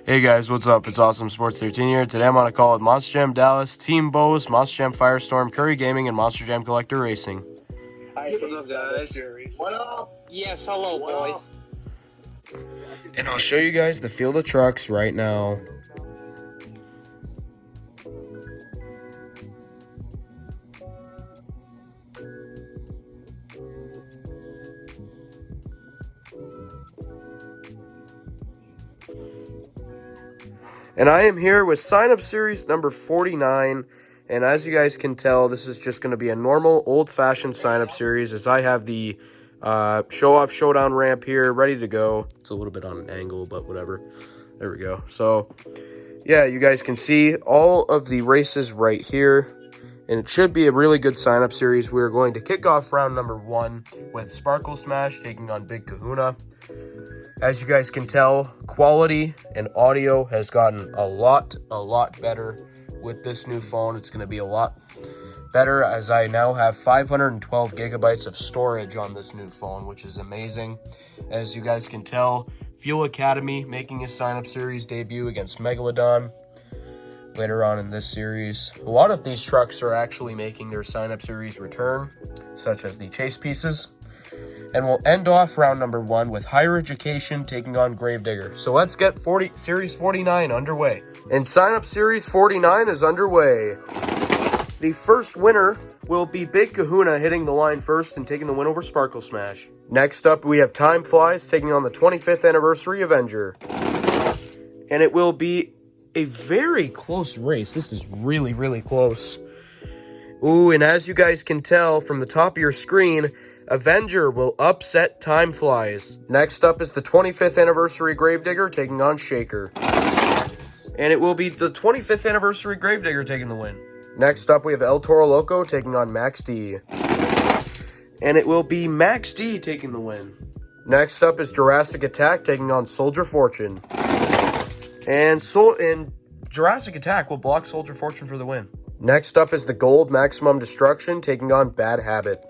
Hey guys, what's up? It's Awesome Sports 13 here. Today I'm on a call with Monster Jam Dallas, Team Bose, Monster Jam Firestorm, Curry Gaming, and Monster Jam Collector Racing. Hi, what's up, guys? What up? Yes, hello, boys. And I'll show you guys the field of trucks right now. And I am here with sign-up series number 49. And as you guys can tell, this is just going to be a normal, old-fashioned sign-up series as I have the show-off showdown ramp here ready to go. It's a little bit on an angle, but whatever. There we go. So, yeah, you guys can see all of the races right here. And it should be a really good sign-up series. We're going to kick off round number 1 with Sparkle Smash taking on Big Kahuna. As you guys can tell, quality and audio has gotten a lot better with this new phone. It's going to be a lot better as I now have 512 gigabytes of storage on this new phone, which is amazing. As you guys can tell, Fuel Academy making his sign-up series debut against Megalodon later on in this series. A lot of these trucks are actually making their sign-up series return, such as the chase pieces. And we'll end off round number 1 with Higher Education taking on Gravedigger. So let's get Series 49 underway. And sign-up Series 49 is underway. The first winner will be Big Kahuna hitting the line first and taking the win over Sparkle Smash. Next up, we have Time Flies taking on the 25th Anniversary Avenger. And it will be a very close race. This is really close. Ooh, and as you guys can tell from the top of your screen, Avenger will upset Time Flies. Next up is the 25th Anniversary Gravedigger taking on Shaker. And it will be the 25th Anniversary Gravedigger taking the win. Next up, we have El Toro Loco taking on Max D. And it will be Max D taking the win. Next up is Jurassic Attack taking on Soldier Fortune. And Jurassic Attack will block Soldier Fortune for the win. Next up is the Gold Maximum Destruction taking on Bad Habit.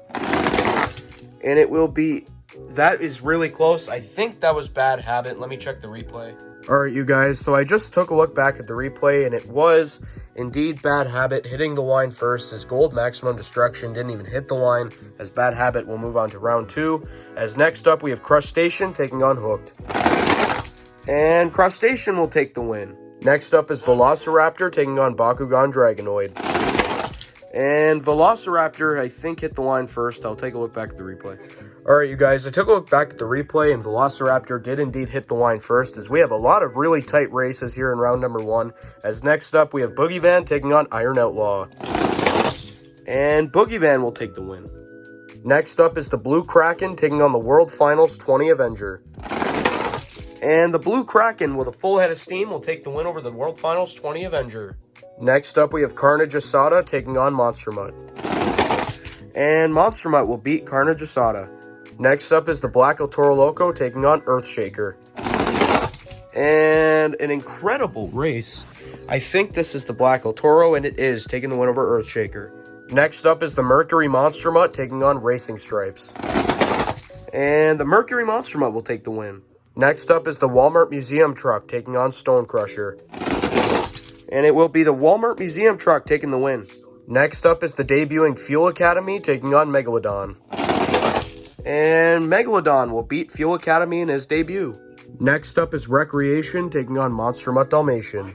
And it will be, that is really close. I think that was Bad Habit. Let me check the replay. All right, you guys. So I just took a look back at the replay, and it was indeed Bad Habit hitting the line first, as Gold Maximum Destruction didn't even hit the line, as Bad Habit will move on to round 2. As next up, we have Crustacean taking on Hooked. And Crustacean will take the win. Next up is Velociraptor taking on Bakugan Dragonoid. And Velociraptor, I think, hit the line first. I'll take a look back at the replay. All right, you guys, I took a look back at the replay, and Velociraptor did indeed hit the line first, as we have a lot of really tight races here in round number 1. As next up, we have Boogie Van taking on Iron Outlaw. And Boogie Van will take the win. Next up is the Blue Kraken taking on the World Finals 20 Avenger. And the Blue Kraken, with a full head of steam, will take the win over the World Finals 20 Avenger. Next up, we have Carnage Asada taking on Monster Mutt. And Monster Mutt will beat Carnage Asada. Next up is the Black El Toro Loco taking on Earthshaker. And an incredible race. I think this is the Black El Toro, and it is, taking the win over Earthshaker. Next up is the Mercury Monster Mutt taking on Racing Stripes. And the Mercury Monster Mutt will take the win. Next up is the Walmart Museum Truck taking on Stone Crusher. And it will be the Walmart Museum Truck taking the win. Next up is the debuting Fuel Academy taking on Megalodon. And Megalodon will beat Fuel Academy in his debut. Next up is Recreation taking on Monster Mutt Dalmatian.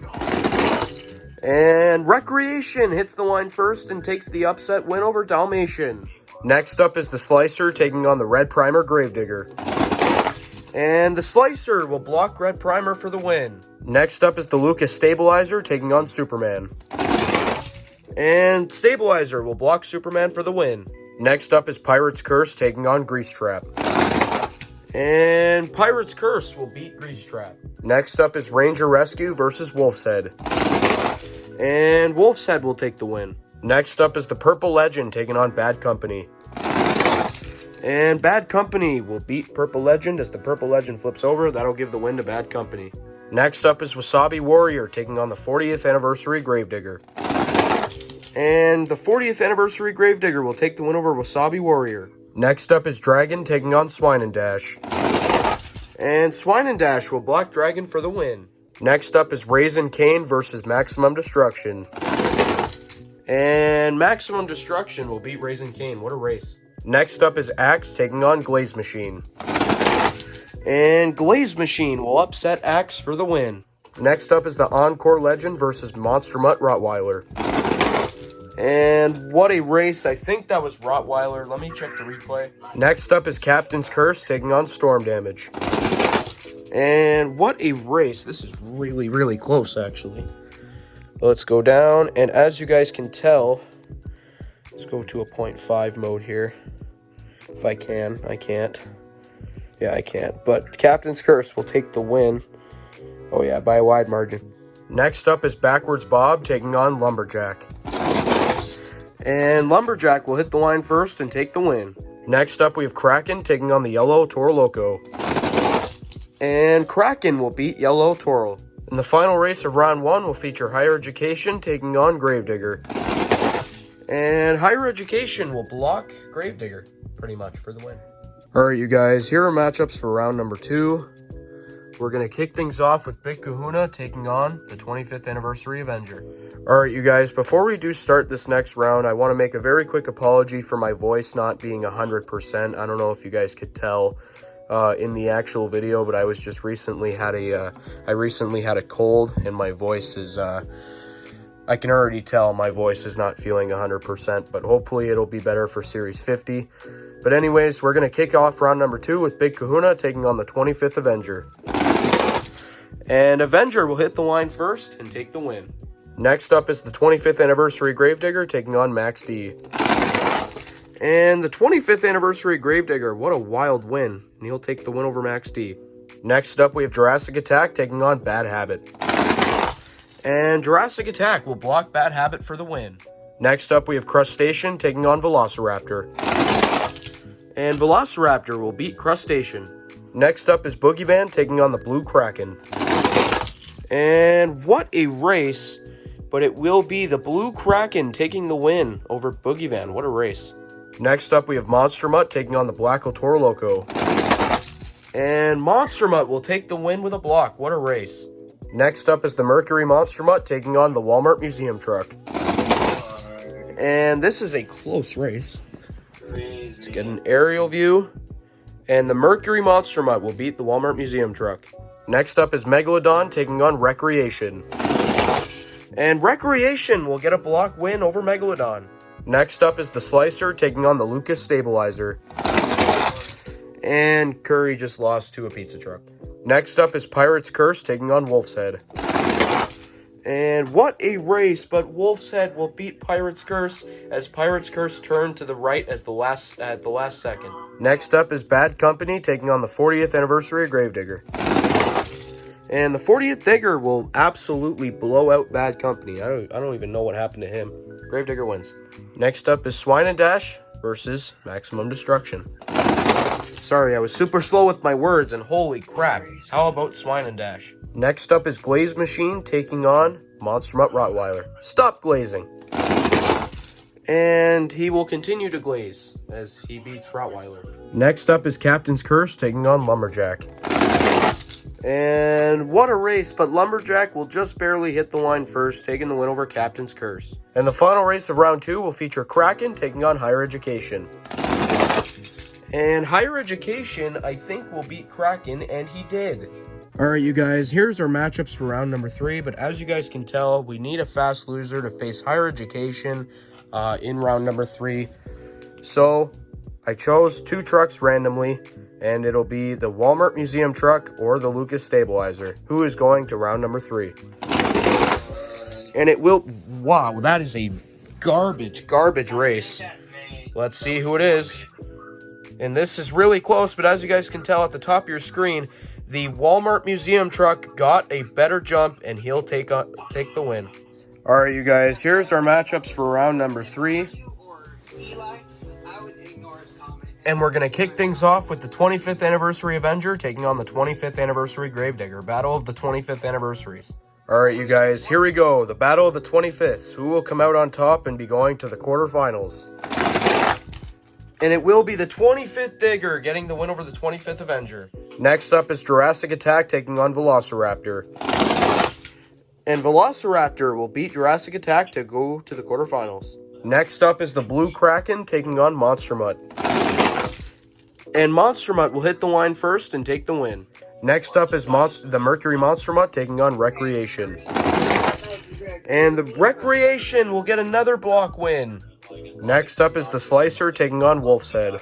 And Recreation hits the line first and takes the upset win over Dalmatian. Next up is the Slicer taking on the Red Primer Gravedigger. And the Slicer will block Red Primer for the win. Next up is the Lucas Stabilizer taking on Superman. And Stabilizer will block Superman for the win. Next up is Pirate's Curse taking on Grease Trap. And Pirate's Curse will beat Grease Trap. Next up is Ranger Rescue versus Wolf's Head. And Wolf's Head will take the win. Next up is the Purple Legend taking on Bad Company. And Bad Company will beat Purple Legend as the Purple Legend flips over. That'll give the win to Bad Company. Next up is Wasabi Warrior taking on the 40th Anniversary Gravedigger. And the 40th Anniversary Gravedigger will take the win over Wasabi Warrior. Next up is Dragon taking on Swine and Dash. And Swine and Dash will block Dragon for the win. Next up is Raising Cane versus Maximum Destruction. And Maximum Destruction will beat Raising Cane. What a race. Next up is Axe taking on Glaze Machine. And Glaze Machine will upset Axe for the win. Next up is the Encore Legend versus Monster Mutt Rottweiler. And what a race. I think that was Rottweiler. Let me check the replay. Next up is Captain's Curse taking on Storm Damage. And what a race. This is really, really close, actually. Let's go down. And as you guys can tell, let's go to a 0.5 mode here. If I can. I can't. Yeah, I can't. But Captain's Curse will take the win. Oh, yeah, by a wide margin. Next up is Backwards Bob taking on Lumberjack. And Lumberjack will hit the line first and take the win. Next up, we have Kraken taking on the Yellow Toro Loco. And Kraken will beat Yellow Toro. And the final race of round 1 will feature Higher Education taking on Gravedigger. And Higher Education will block Gravedigger, pretty much, for the win. Alright, you guys, here are matchups for round number 2. We're going to kick things off with Big Kahuna taking on the 25th Anniversary Avenger. Alright, you guys, before we do start this next round, I want to make a very quick apology for my voice not being 100%. I don't know if you guys could tell in the actual video, but I was just recently had a cold, and my voice is, I can already tell my voice is not feeling 100%, but hopefully it'll be better for Series 50. But anyways, we're going to kick off round number 2 with Big Kahuna taking on the 25th Avenger. And Avenger will hit the line first and take the win. Next up is the 25th Anniversary Gravedigger taking on Max D. And the 25th Anniversary Gravedigger, what a wild win. And he'll take the win over Max D. Next up, we have Jurassic Attack taking on Bad Habit. And Jurassic Attack will block Bad Habit for the win. Next up, we have Crustacean taking on Velociraptor. And Velociraptor will beat Crustacean. Next up is Boogeyman taking on the Blue Kraken. And what a race, but it will be the Blue Kraken taking the win over Boogeyman. What a race. Next up, we have Monster Mutt taking on the Black Toro Loco. And Monster Mutt will take the win with a block. What a race. Next up is the Mercury Monster Mutt taking on the Walmart Museum Truck. And this is a close race. Let's get an aerial view. And the Mercury Monster Mutt will beat the Walmart Museum Truck. Next up is Megalodon taking on Recreation. And Recreation will get a block win over Megalodon. Next up is the Slicer taking on the Lucas Stabilizer. And Curry just lost to a pizza truck. Next up is Pirate's Curse taking on Wolf's Head. And what a race, but Wolf's Head will beat Pirate's Curse as Pirate's Curse turned to the right at the last second. Next up is Bad Company taking on the 40th Anniversary Gravedigger. And the 40th Digger will absolutely blow out Bad Company. I don't even know what happened to him. Gravedigger wins. Next up is Swine and Dash versus Maximum Destruction. Sorry, I was super slow with my words, and holy crap, how about Swine and Dash? Next up is Glaze Machine taking on Monster Mutt Rottweiler. Stop glazing. And he will continue to glaze as he beats Rottweiler. Next up is Captain's Curse taking on Lumberjack. And what a race, but Lumberjack will just barely hit the line first, taking the win over Captain's Curse. And the final race of round 2 will feature Kraken taking on Higher Education. And Higher Education, I think, will beat Kraken, and he did. Alright, you guys, here's our matchups for round number 3, but as you guys can tell, we need a fast loser to face Higher Education in round number 3. So, I chose 2 trucks randomly, and it'll be the Walmart Museum Truck or the Lucas Stabilizer, who is going to round number 3. And it will... Wow, that is a garbage race. Let's see who it is. And this is really close, but as you guys can tell at the top of your screen, the Walmart Museum Truck got a better jump, and he'll take the win. All right, you guys, here's our matchups for round number 3. And we're going to kick things off with the 25th Anniversary Avenger taking on the 25th Anniversary Gravedigger. Battle of the 25th Anniversaries. All right, you guys, here we go. The Battle of the 25th. Who will come out on top and be going to the quarterfinals? And it will be the 25th Digger getting the win over the 25th Avenger. Next up is Jurassic Attack taking on Velociraptor. And Velociraptor will beat Jurassic Attack to go to the quarterfinals. Next up is the Blue Kraken taking on Monster Mutt. And Monster Mutt will hit the line first and take the win. Next up is the Mercury Monster Mutt taking on Recreation. And the Recreation will get another block win. Next up is the Slicer taking on Wolf's Head.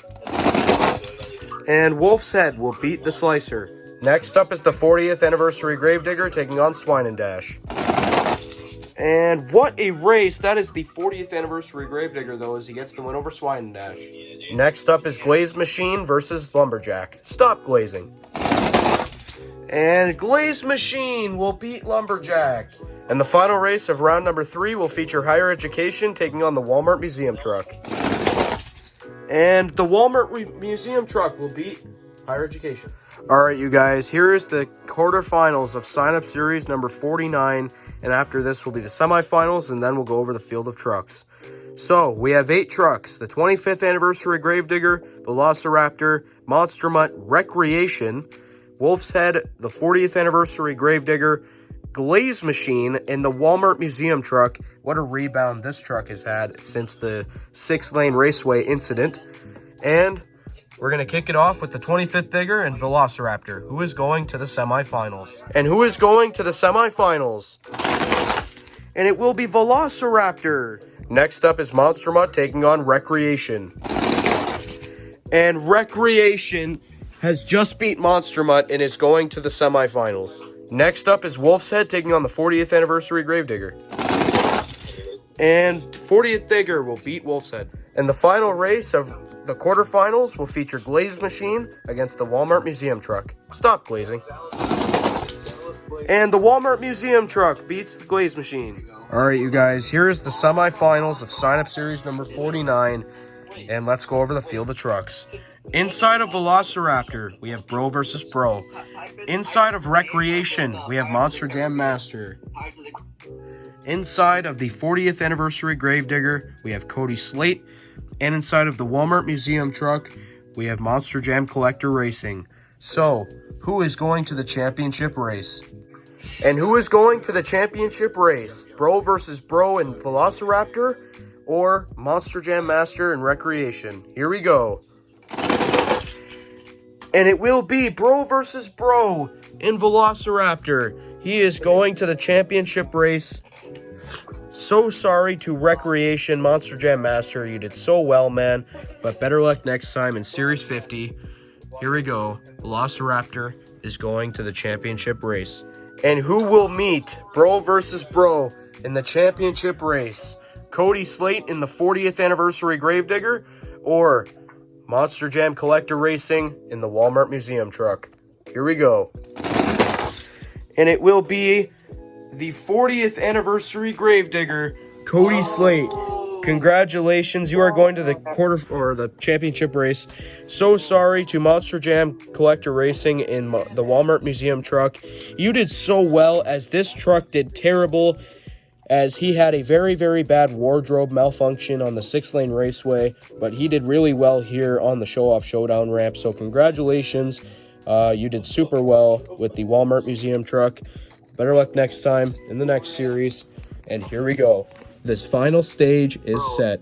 And Wolf's Head will beat the Slicer. Next up is the 40th Anniversary Gravedigger taking on Swine and Dash. And what a race. That is the 40th Anniversary Gravedigger, though, as he gets the win over Swine and Dash. Next up is Glaze Machine versus Lumberjack. Stop glazing. And Glaze Machine will beat Lumberjack. And the final race of round number 3 will feature Higher Education taking on the Walmart Museum Truck. And the Walmart Museum Truck will beat Higher Education. Alright, you guys, here is the quarterfinals of sign-up series number 49. And after this will be the semifinals, and then we'll go over the field of trucks. So, we have 8 trucks. The 25th Anniversary Gravedigger, Velociraptor, Monster Mutt, Recreation, Wolf's Head, the 40th Anniversary Gravedigger, Glaze Machine, and the Walmart Museum Truck. What a rebound this truck has had since the 6-lane raceway incident. And we're going to kick it off with the 25th Digger and Velociraptor, who is going to the semifinals. And who is going to the semifinals? And it will be Velociraptor. Next up is Monster Mutt taking on Recreation. And Recreation has just beat Monster Mutt and is going to the semifinals. Next up is Wolf's Head taking on the 40th Anniversary Gravedigger. And 40th Digger will beat Wolf's Head. And the final race of the quarterfinals will feature Glaze Machine against the Walmart Museum Truck. Stop glazing. And the Walmart Museum Truck beats the Glaze Machine. Alright, you guys, here's the semifinals of sign-up series number 49. And let's go over the field of trucks. Inside of Velociraptor, we have Bro versus Bro. Inside of Recreation, we have Monster Jam Master. Inside of the 40th Anniversary Gravedigger, we have Cody Slate. And inside of the Walmart Museum Truck, we have Monster Jam Collector Racing. So, who is going to the championship race? And who is going to the championship race? Bro versus Bro and Velociraptor, or Monster Jam Master and Recreation? Here we go. And it will be Bro versus Bro in Velociraptor. He is going to the championship race. So sorry to Recreation, Monster Jam Master. You did so well, man. But better luck next time in Series 50. Here we go. Velociraptor is going to the championship race. And who will meet Bro versus Bro in the championship race? Cody Slate in the 40th Anniversary Gravedigger, or Monster Jam Collector Racing in the Walmart Museum Truck? Here we go. And it will be the 40th Anniversary Gravedigger, Cody Slate. Congratulations, you are going to the the championship race. So sorry to Monster Jam Collector Racing in the Walmart Museum Truck. You did so well, as this truck did terrible, as he had a very, very bad wardrobe malfunction on the 6-lane raceway, but he did really well here on the Show-Off Showdown ramp. So congratulations, you did super well with the Walmart Museum Truck. Better luck next time in the next series. And here we go. This final stage is set.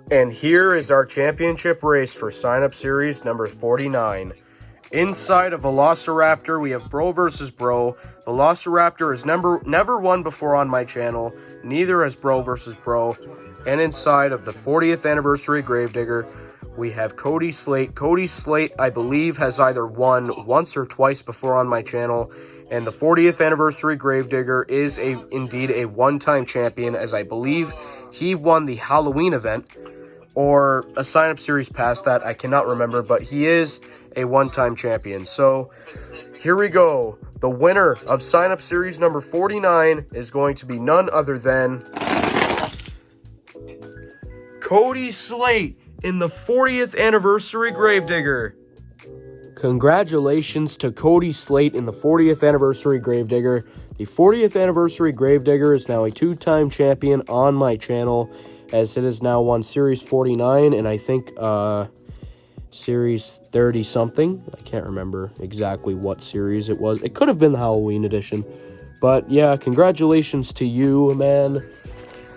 And here is our championship race for sign-up series number 49. Inside of Velociraptor, we have Bro versus Bro. Velociraptor has never won before on my channel. Neither has Bro versus Bro. And inside of the 40th Anniversary Gravedigger, we have Cody Slate. Cody Slate, I believe, has either won once or twice before on my channel. And the 40th Anniversary Gravedigger is indeed a one-time champion, as I believe he won the Halloween event, or a sign-up series past that. I cannot remember, but he is a one-time champion. So here we go. The winner of sign-up series number 49 is going to be none other than Cody Slate in the 40th Anniversary Gravedigger. Congratulations to Cody Slate in the 40th Anniversary Gravedigger. The 40th Anniversary Gravedigger is now a 2-time champion on my channel, as it has now won Series 49 and I think Series 30-something. I can't remember exactly what series it was. It could have been the Halloween edition, But yeah, congratulations to you, man.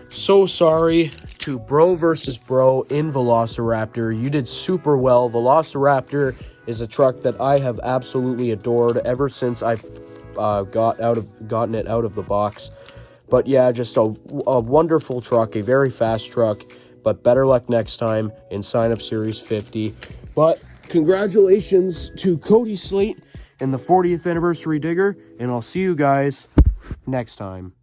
So sorry to Bro versus Bro in Velociraptor. You did super well. Velociraptor is a truck that I have absolutely adored ever since I've gotten it out of the box. But yeah, just a wonderful truck, a very fast truck. But better luck next time in Sign Up Series 50. But congratulations to Cody Slate and the 40th anniversary digger, and I'll see you guys next time.